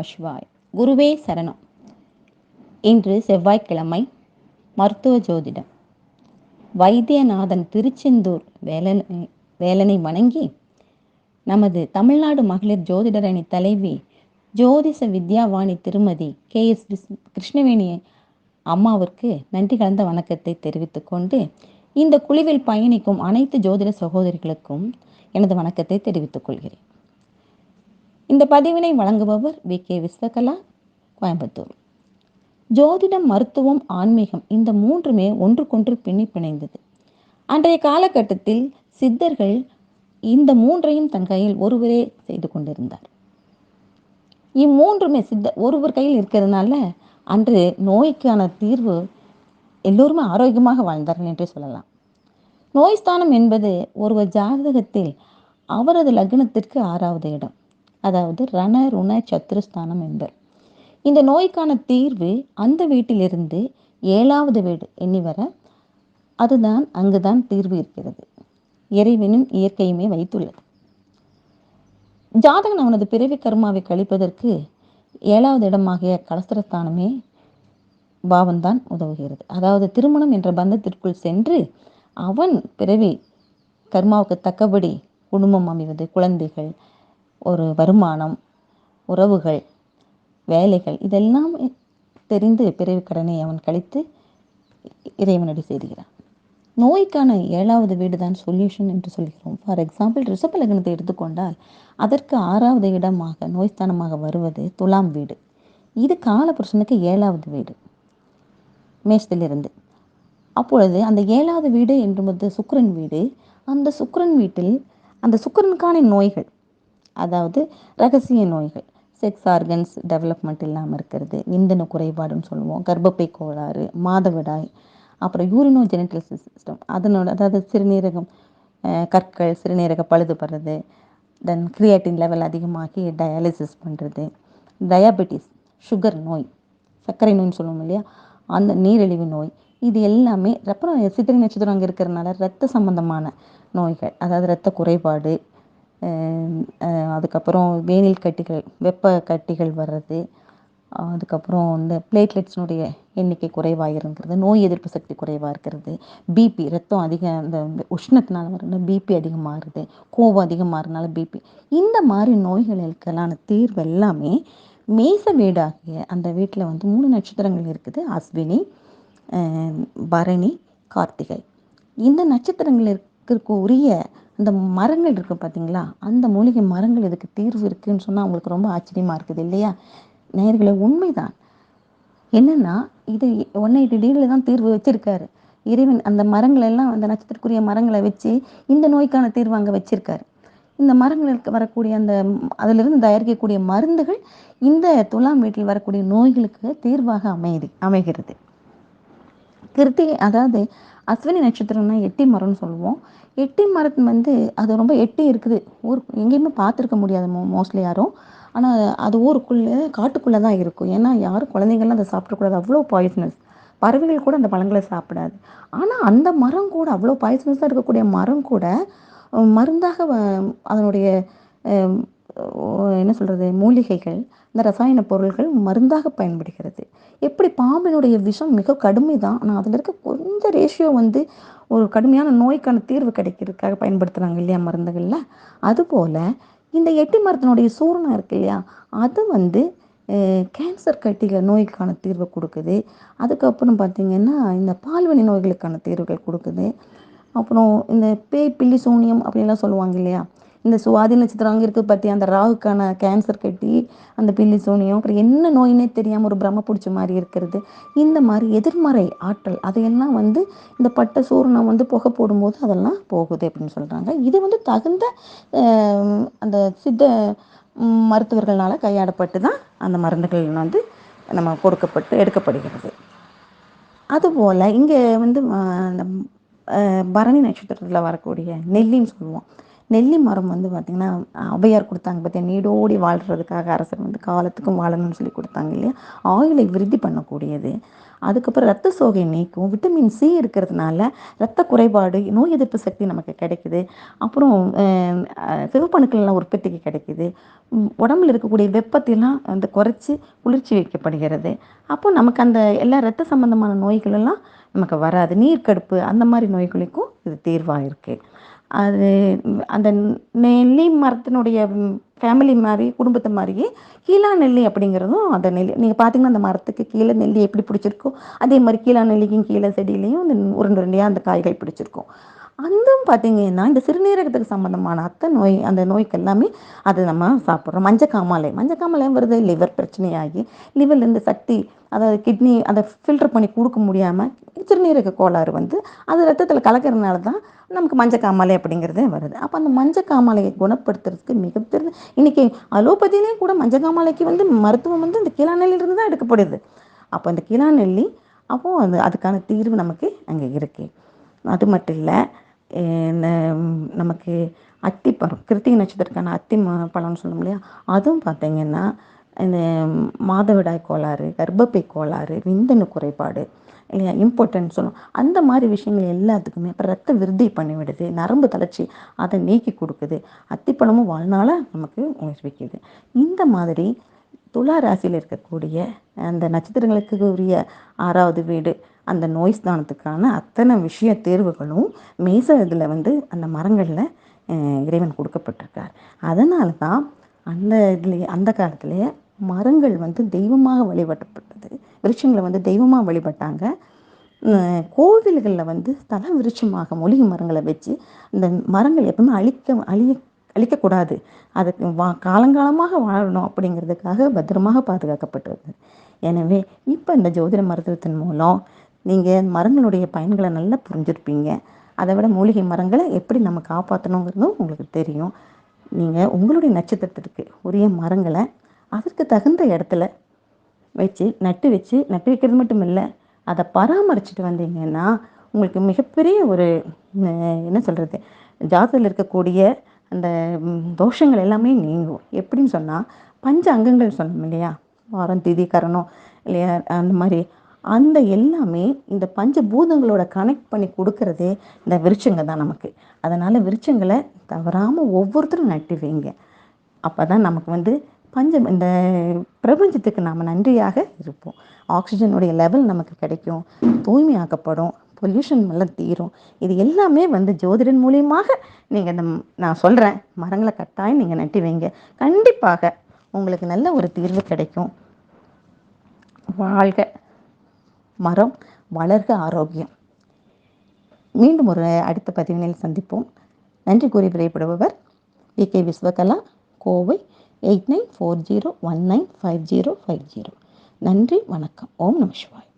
சிவாய். குருவே சரணம். இன்று செவ்வாய்க்கிழமை. மருத்துவ ஜோதிடம். வைத்தியநாதன் திருச்செந்தூர் வேலனை வணங்கி நமது தமிழ்நாடு மகளிர் ஜோதிடர் அணி தலைவி ஜோதிஷ வித்யாவாணி திருமதி KS கிருஷ்ணவேணி அம்மாவிற்கு நன்றி கலந்த வணக்கத்தை தெரிவித்துக் கொண்டு இந்த குழுவில் பயணிக்கும் அனைத்து ஜோதிட சகோதரிகளுக்கும் எனது வணக்கத்தை தெரிவித்துக் கொள்கிறேன். இந்த பதிவினை வழங்குபவர் VK விஸ்வகலா, கோயம்புத்தூர். ஜோதிடம், மருத்துவம், ஆன்மீகம் இந்த மூன்றுமே ஒன்றுக்கொன்று பின்னி பிணைந்தது. அன்றைய காலகட்டத்தில் சித்தர்கள் இந்த மூன்றையும் தன் கையில் ஒருவரே செய்து கொண்டிருந்தார். இம்மூன்றுமே ஒருவர் கையில் இருக்கிறதுனால அன்று நோய்க்கான தீர்வு எல்லோருமே ஆரோக்கியமாக வாழ்ந்தார்கள் என்றே சொல்லலாம். நோய் ஸ்தானம் என்பது ஒருவர் ஜாதகத்தில் அவரது லக்னத்திற்கு 6வது இடம், அதாவது ரண ருண சத்ருஸ்தானம் என்பர். இந்த நோய்க்கான தீர்வு அந்த வீட்டிலிருந்து 7வது வீடு எண்ணி வர அதுதான் அங்குதான் தீர்வு இருக்கிறது. இறைவனும் இயற்கையுமே வைத்துள்ளது. ஜாதகன் அவனது பிறவி கர்மாவை கழிப்பதற்கு 7வது இடமாகிய கலஸ்திரஸ்தானமே பாவம்தான் உதவுகிறது. அதாவது திருமணம் என்ற பந்தத்திற்குள் சென்று அவன் பிறவி கர்மாவுக்கு தக்கபடி குடும்பம் அமைவது, குழந்தைகள், ஒரு வருமானம், உறவுகள், வேலைகள் இதெல்லாம் தெரிந்து பிறவி கடனை அவன் கழித்து இறைவனடி சேருகிறான். நோய்க்கான 7வது வீடு தான் சொல்யூஷன் என்று சொல்கிறோம். ஃபார் எக்ஸாம்பிள், ரிஷப லக்னத்தை எடுத்துக்கொண்டால் அதற்கு 6வது இடமாக நோய்ஸ்தானமாக வருவது துலாம் வீடு. இது காலபுருஷனுக்கு 7வது வீடு மேஷத்திலிருந்து. அப்பொழுது அந்த 7வது வீடு என்பது சுக்கிரன் வீடு. அந்த சுக்கிரன் வீட்டில் அந்த சுக்கிரனுக்கான நோய்கள், அதாவது ரகசிய நோய்கள், செக்ஸ் ஆர்கன்ஸ் டெவலப்மெண்ட் இல்லாமல் இருக்கிறது, விந்தணு குறைபாடுன்னு சொல்லுவோம், கர்ப்பப்பை கோளாறு, மாதவிடாய், அப்புறம் யூரினோஜெனிட்டல் சிஸ்டம், அதனோட அதாவது சிறுநீரகம் கற்கள், சிறுநீரக பழுதுபடுறது, தென் கிரியாட்டின் லெவல் அதிகமாகி டயாலிசிஸ் பண்ணுறது, டயாபெட்டிஸ் சுகர் நோய், சர்க்கரை நோய்னு சொல்லுவோம் இல்லையா, அந்த நீரிழிவு நோய், இது எல்லாமே அப்புறம் சித்திரை நட்சத்திரம் அங்கே இருக்கிறதுனால இரத்த சம்பந்தமான நோய்கள், அதாவது இரத்த குறைபாடு, அதுக்கப்புறம் வேனில் கட்டிகள், வெப்ப கட்டிகள் வர்றது, அதுக்கப்புறம் இந்த பிளேட்லெட்ஸினுடைய எண்ணிக்கை குறைவாக இருக்கிறது, நோய் எதிர்ப்பு சக்தி குறைவாக இருக்கிறது, பிபி ரத்தம் அதிகம், இந்த உஷ்ணத்தினால வர பிபி அதிகமாகிறது, கோபம் அதிகமாகறதுனால பிபி, இந்த மாதிரி நோய்களுக்கெல்லான தீர்வு எல்லாமே மேச வீடாகிய அந்த வீட்டில் 3 நட்சத்திரங்கள் இருக்குது. அஸ்வினி, பரணி, கார்த்திகை. இந்த நட்சத்திரங்களுக்கு உரிய அந்த மரங்கள் இருக்குது பார்த்தீங்களா, அந்த மூலிகை மரங்கள் இதுக்கு தீர்வு இருக்குதுன்னு சொன்னால் அவங்களுக்கு ரொம்ப ஆச்சரியமாக இருக்குது இல்லையா நேயர்களே? உண்மைதான். என்னென்னா இது 180 டிகிரியில் தான் தீர்வு வச்சுருக்காரு இறைவன். அந்த மரங்கள் எல்லாம் அந்த நட்சத்திரக்குரிய மரங்களை வச்சு இந்த நோய்க்கான தீர்வு அங்கே வச்சுருக்காரு. இந்த மரங்களுக்கு வரக்கூடிய அந்த அதிலிருந்து தயாரிக்கக்கூடிய மருந்துகள் இந்த துலாம் வீட்டில் வரக்கூடிய நோய்களுக்கு தீர்வாக அமைகிறது. கிருத்திகை, அதாவது அஸ்வினி நட்சத்திரம்னா எட்டி மரம்னு சொல்லுவோம். எட்டி மரம் அது ரொம்ப எட்டி இருக்குது, எங்கேயுமே பார்த்துருக்க முடியாது மோஸ்ட்லி யாரும். ஆனால் அது ஊருக்குள்ளே காட்டுக்குள்ளே தான் இருக்கும். ஏன்னா யாரும் குழந்தைங்கள்லாம் அதை சாப்பிடக்கூடாது, அவ்வளோ பாய்சனஸ். பறவைகள் கூட அந்த பழங்களை சாப்பிடாது. ஆனால் அந்த மரம் கூட, அவ்வளோ பாய்சனஸாக இருக்கக்கூடிய மரம் கூட மருந்தாக அதனுடைய என்ன சொல்கிறது, மூலிகைகள், இந்த ரசாயன பொருள்கள் மருந்தாக பயன்படுகிறது. எப்படி பாம்பினுடைய விஷம் மிக கடுமை தான், ஆனால் அதில் இருக்க கொஞ்சம் ரேஷியோ ஒரு கடுமையான நோய்க்கான தீர்வு கிடைக்கிறதுக்காக பயன்படுத்துகிறாங்க இல்லையா மருந்துகளில். அதுபோல் இந்த எட்டி மரத்தினுடைய சூரணம் இருக்கு இல்லையா, அது கேன்சர் கட்டிகள் நோய்க்கான தீர்வை கொடுக்குது. அதுக்கப்புறம் பார்த்திங்கன்னா இந்த பால்வழி நோய்களுக்கான தீர்வுகள் கொடுக்குது. அப்புறம் இந்த பேய் பில்லி சூனியம் அப்படின்லாம் சொல்லுவாங்க இல்லையா, இந்த சுவாதி நட்சத்திரம் அங்கே இருக்குது பற்றி அந்த ராகுக்கான கேன்சர் கட்டி, அந்த பில்லி சூனியம், அப்புறம் என்ன நோயினே தெரியாமல் ஒரு பிரம்ம பிடிச்ச மாதிரி இருக்கிறது, இந்த மாதிரி எதிர்மறை ஆற்றல் அதையெல்லாம் இந்த பட்டை சூரணம் புகை போடும்போது அதெல்லாம் போகுது அப்படின்னு சொல்கிறாங்க. இது தகுந்த அந்த சித்த மருத்துவர்களால் கையாடப்பட்டு தான் அந்த மருந்துகள் நம்ம கொடுக்கப்பட்டு எடுக்கப்படுகிறது. அதுபோல் இங்கே அந்த பரணி நட்சத்திரத்தில் வரக்கூடிய நெல்லின்னு சொல்லுவோம். நெல்லி மரம் பார்த்திங்கன்னா ஔவையார் கொடுத்தாங்க பார்த்தியா, நீடோடி வாழ்கிறதுக்காக அரசர் காலத்துக்கும் வாழணும்னு சொல்லி கொடுத்தாங்க இல்லையா. ஆயுளை விருத்தி பண்ணக்கூடியது. அதுக்கப்புறம் ரத்த சோகை நீக்கும். விட்டமின் சி இருக்கிறதுனால ரத்த குறைபாடு, நோய் எதிர்ப்பு சக்தி நமக்கு கிடைக்குது. அப்புறம் சிவப்பணுக்கள்லாம் உற்பத்திக்கு கிடைக்குது. உடம்புல இருக்கக்கூடிய வெப்பத்தைலாம் வந்து குறைச்சி குளிர்ச்சி வைக்கப்படுகிறது. அப்போ நமக்கு அந்த எல்லா ரத்த சம்பந்தமான நோய்கள் எல்லாம் நமக்கு வராது. நீர்க்கடுப்பு அந்த மாதிரி நோய்களுக்கும் இது தீர்வாக இருக்குது. அது அந்த நெல்லி மரத்தினுடைய ஃபேமிலி மாதிரி, குடும்பத்தை மாதிரியே கீழா நெல்லி அப்படிங்கிறதும் அந்த நெல்லி நீங்கள் பார்த்தீங்கன்னா அந்த மரத்துக்கு கீழே நெல்லி எப்படி பிடிச்சிருக்கோ அதே மாதிரி கீழா நெல்லிக்கும் கீழே செடியிலையும் அந்த உருண்டை உருண்டையாக அந்த காய்கள் பிடிச்சிருக்கும். அதுவும் பார்த்தீங்கன்னா இந்த சிறுநீரகத்துக்கு சம்மந்தமான நோய் அந்த நோய்க்கு எல்லாமே அது நம்ம சாப்பிட்றோம். மஞ்சக்காமலை வருது லிவர் பிரச்சனையாகி லிவர்லேருந்து சக்தி, அதாவது கிட்னி அதை ஃபில்டர் பண்ணி கொடுக்க முடியாமல் சிறுநீரக கோளாறு வந்து அது ரத்தத்தில் கலக்கிறதுனால தான் நமக்கு மஞ்சக்காமலை அப்படிங்கிறதே வருது. அப்போ அந்த மஞ்சக்காமலையை குணப்படுத்துறதுக்கு மிகப்பெரிய இன்றைக்கி அலோபதியிலையும் கூட மஞ்சக்காமலைக்கு வந்து மருத்துவம் வந்து இந்த கீழா நெல்லியிலிருந்து தான் எடுக்கப்படுது. அப்போ அந்த கீழா நெல்லி அப்போது அதுக்கான தீர்வு நமக்கு அங்கே இருக்குது. அது மட்டும் இல்லை, நமக்கு அத்திப்பழம், கிருத்திகை நட்சத்திரத்துக்கான பழம்னு சொல்லும் இல்லையா, அதுவும் பார்த்திங்கன்னா இந்த மாதவிடாய் கோளாறு, கர்ப்பப்பை கோளாறு, விந்தணு குறைபாடு இல்லையா, இம்பார்ட்டன்ட் சொல்லும், அந்த மாதிரி விஷயங்கள் எல்லாத்துக்குமே இப்போ ரத்த விருத்தி பண்ணிவிடுது. நரம்பு தளர்ச்சி அதை நீக்கி கொடுக்குது. அத்திப்பழமும் வாழ்நாள நமக்கு உயிர்விக்குது. இந்த மாதிரி துலா ராசியில் இருக்கக்கூடிய அந்த நட்சத்திரங்களுக்கு உரிய 6வது வீடு அந்த நோய் ஸ்தானத்துக்கான அத்தனை விஷய தேர்வுகளும் மேச இதில் வந்து அந்த மரங்களில் இறைவன் கொடுக்கப்பட்டிருக்கார். அதனால தான் அந்த இதுலேயே அந்த காலத்திலேயே மரங்கள் வந்து தெய்வமாக வழிபட்டப்பட்டது. விருட்சங்களை வந்து தெய்வமாக வழிபட்டாங்க. கோவில்களில் வந்து தல விருட்சமாக மூலிகை மரங்களை வச்சு இந்த மரங்கள் எப்பவுமே அழிக்கக்கூடாது, அதுக்கு காலங்காலமாக வாழணும் அப்படிங்கிறதுக்காக பத்திரமாக பாதுகாக்கப்பட்டிருக்கு. எனவே இப்போ இந்த ஜோதிட மருத்துவத்தின் மூலம் நீங்கள் மரங்களுடைய பயன்களை நல்லா புரிஞ்சிருப்பீங்க. அதை விட மூலிகை மரங்களை எப்படி நம்ம காப்பாற்றணுங்கிறதும் உங்களுக்கு தெரியும். நீங்கள் உங்களுடைய நட்சத்திரத்திற்கு உரிய மரங்களை அதற்கு தகுந்த இடத்துல நட்டு வைக்கிறது மட்டும் இல்லை, அதை பராமரிச்சுட்டு வந்தீங்கன்னா உங்களுக்கு மிகப்பெரிய ஒரு என்ன சொல்கிறது, ஜாதகத்தில் இருக்கக்கூடிய அந்த தோஷங்கள் எல்லாமே நீங்கும். எப்படின்னு சொன்னால், பஞ்ச அங்கங்கள் சொன்னோம் இல்லையா, வாரம் திதி கரணம் இல்லையா, அந்த மாதிரி அந்த எல்லாமே இந்த பஞ்சபூதங்களோட கனெக்ட் பண்ணி கொடுக்கறதே இந்த விருட்சங்க தான் நமக்கு. அதனால் விருட்சங்களை தவறாமல் ஒவ்வொருத்தரும் நட்டு வைங்க. அப்போ தான் நமக்கு வந்து இந்த பிரபஞ்சத்துக்கு நாம் நன்றியாக இருப்போம். ஆக்சிஜனுடைய லெவல் நமக்கு கிடைக்கும், தூய்மையாக்கப்படும், பொல்யூஷன் எல்லாம் தீரும். இது எல்லாமே வந்து ஜோதிடன் மூலியமாக நீங்கள் நான் சொல்கிறேன், மரங்களை கட்டாயம் நீங்கள் நட்டி வைங்க. கண்டிப்பாக உங்களுக்கு நல்ல ஒரு தீர்வு கிடைக்கும். வாழ்க மரம், வளர்க ஆரோக்கியம். மீண்டும் ஒரு அடுத்த பதிவினில் சந்திப்போம். நன்றி கூறி விடைபெறுபவர் VK விஸ்வகலா, கோவை 8940195050. நன்றி, வணக்கம். ஓம் நம சிவாய்.